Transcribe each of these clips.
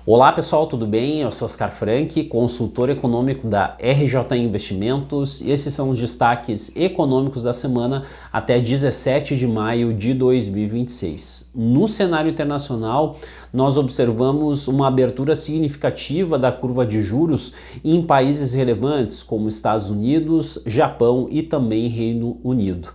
Olá pessoal, tudo bem? Eu sou Oscar Frank, consultor econômico da RJ Investimentos, e esses são os destaques econômicos da semana até 17 de maio de 2026. No cenário internacional, nós observamos uma abertura significativa da curva de juros em países relevantes como Estados Unidos, Japão e também Reino Unido.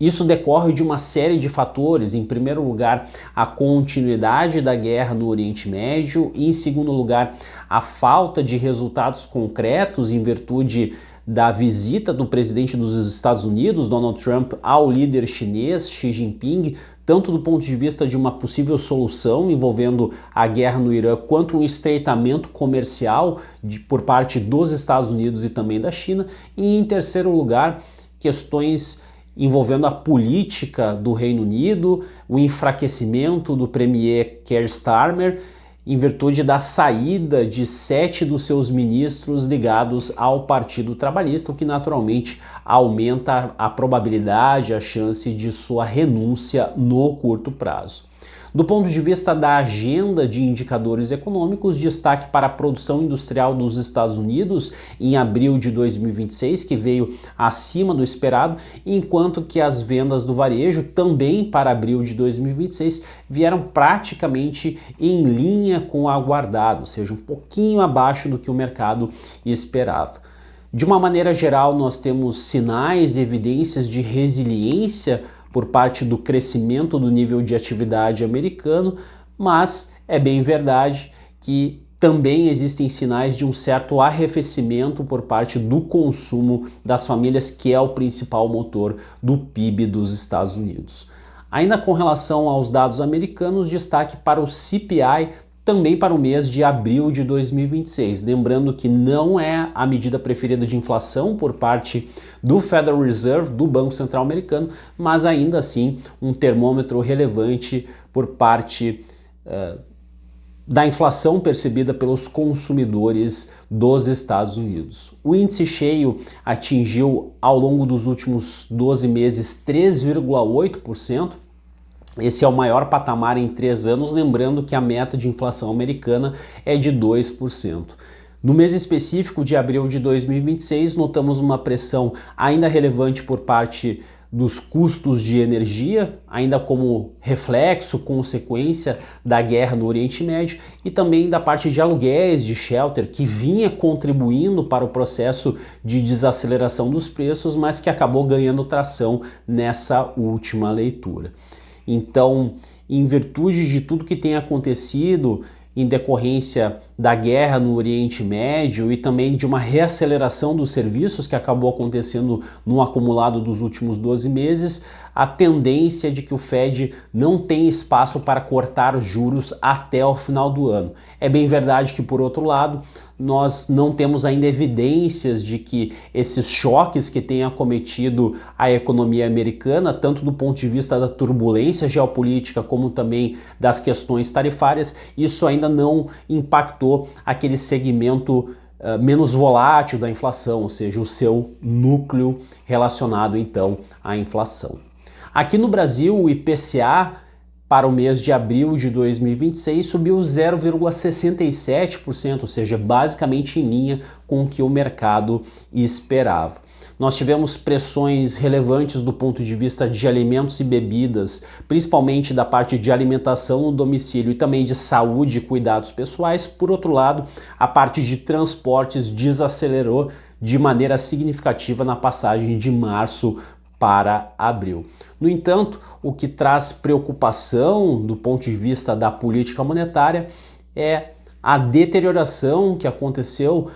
Isso decorre de uma série de fatores. Em primeiro lugar, a continuidade da guerra no Oriente Médio e, em segundo lugar, a falta de resultados concretos em virtude da visita do presidente dos Estados Unidos, Donald Trump, ao líder chinês Xi Jinping, tanto do ponto de vista de uma possível solução envolvendo a guerra no Irã, quanto um estreitamento comercial por parte dos Estados Unidos e também da China. E, em terceiro lugar, questões envolvendo a política do Reino Unido, o enfraquecimento do premier Keir Starmer, em virtude da saída de 7 dos seus ministros ligados ao Partido Trabalhista, o que naturalmente aumenta a probabilidade, a chance de sua renúncia no curto prazo. Do ponto de vista da agenda de indicadores econômicos, destaque para a produção industrial dos Estados Unidos em abril de 2026, que veio acima do esperado, enquanto que as vendas do varejo, também para abril de 2026, vieram praticamente em linha com o aguardado, ou seja, um pouquinho abaixo do que o mercado esperava. De uma maneira geral, nós temos sinais e evidências de resiliência por parte do crescimento do nível de atividade americano, mas é bem verdade que também existem sinais de um certo arrefecimento por parte do consumo das famílias, que é o principal motor do PIB dos Estados Unidos. Ainda com relação aos dados americanos, destaque para o CPI, também para o mês de abril de 2026. Lembrando que não é a medida preferida de inflação por parte do Federal Reserve, do Banco Central Americano, mas ainda assim um termômetro relevante por parte da inflação percebida pelos consumidores dos Estados Unidos. O índice cheio atingiu ao longo dos últimos 12 meses 3,8%. Esse é o maior patamar em 3 anos, lembrando que a meta de inflação americana é de 2%. No mês específico de abril de 2026, notamos uma pressão ainda relevante por parte dos custos de energia, ainda como reflexo, consequência da guerra no Oriente Médio, e também da parte de aluguéis, de shelter, que vinha contribuindo para o processo de desaceleração dos preços, mas que acabou ganhando tração nessa última leitura. Então, em virtude de tudo que tem acontecido em decorrência da guerra no Oriente Médio e também de uma reaceleração dos serviços que acabou acontecendo no acumulado dos últimos 12 meses, a tendência é de que o Fed não tem espaço para cortar os juros até o final do ano. É bem verdade que, por outro lado, nós não temos ainda evidências de que esses choques que têm acometido a economia americana, tanto do ponto de vista da turbulência geopolítica como também das questões tarifárias, isso ainda não impactou aquele segmento menos volátil da inflação, ou seja, o seu núcleo relacionado então à inflação. Aqui no Brasil, o IPCA para o mês de abril de 2026 subiu 0,67%, ou seja, basicamente em linha com o que o mercado esperava. Nós tivemos pressões relevantes do ponto de vista de alimentos e bebidas, principalmente da parte de alimentação no domicílio e também de saúde e cuidados pessoais. Por outro lado, a parte de transportes desacelerou de maneira significativa na passagem de março para abril. No entanto, o que traz preocupação do ponto de vista da política monetária é a deterioração que aconteceu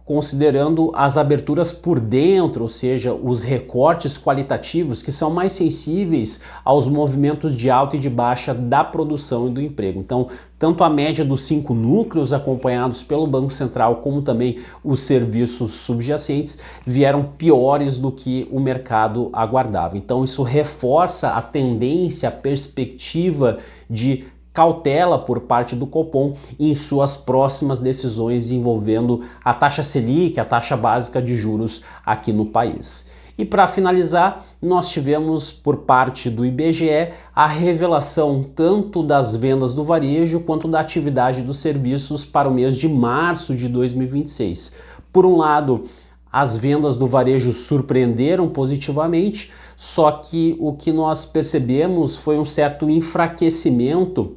considerando as aberturas por dentro, ou seja, os recortes qualitativos que são mais sensíveis aos movimentos de alta e de baixa da produção e do emprego. Então, tanto a média dos 5 núcleos acompanhados pelo Banco Central, como também os serviços subjacentes, vieram piores do que o mercado aguardava. Então, isso reforça a tendência, a perspectiva de cautela por parte do Copom em suas próximas decisões envolvendo a taxa Selic, a taxa básica de juros aqui no país. E para finalizar, nós tivemos por parte do IBGE a revelação tanto das vendas do varejo quanto da atividade dos serviços para o mês de março de 2026. Por um lado, as vendas do varejo surpreenderam positivamente, só que o que nós percebemos foi um certo enfraquecimento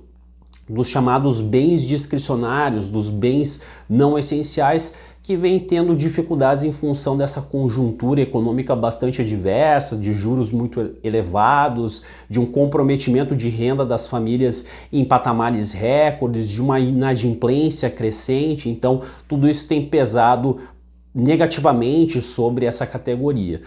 dos chamados bens discricionários, dos bens não essenciais, que vem tendo dificuldades em função dessa conjuntura econômica bastante adversa, de juros muito elevados, de um comprometimento de renda das famílias em patamares recordes, de uma inadimplência crescente. Então, tudo isso tem pesado negativamente sobre essa categoria.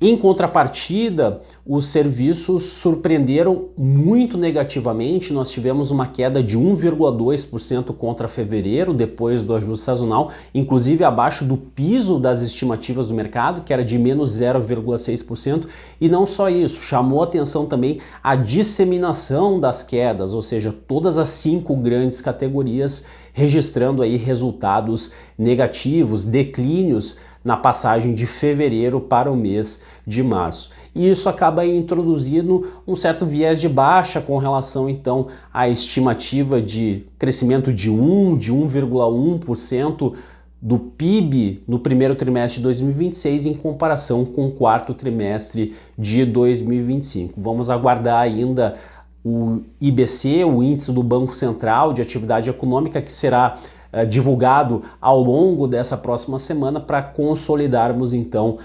Em contrapartida, os serviços surpreenderam muito negativamente. Nós tivemos uma queda de 1,2% contra fevereiro, depois do ajuste sazonal, inclusive abaixo do piso das estimativas do mercado, que era de menos 0,6%. E não só isso, chamou atenção também a disseminação das quedas, ou seja, todas as 5 grandes categorias registrando aí resultados negativos, declínios na passagem de fevereiro para o mês de março. E isso acaba introduzindo um certo viés de baixa com relação então à estimativa de crescimento de 1,1% do PIB no primeiro trimestre de 2026 em comparação com o quarto trimestre de 2025. Vamos aguardar ainda o IBC, o Índice do Banco Central de Atividade Econômica, que será divulgado ao longo dessa próxima semana para consolidarmos então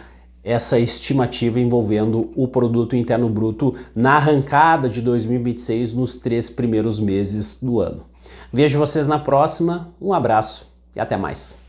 essa estimativa envolvendo o Produto Interno Bruto na arrancada de 2026 nos 3 primeiros meses do ano. Vejo vocês na próxima, um abraço e até mais.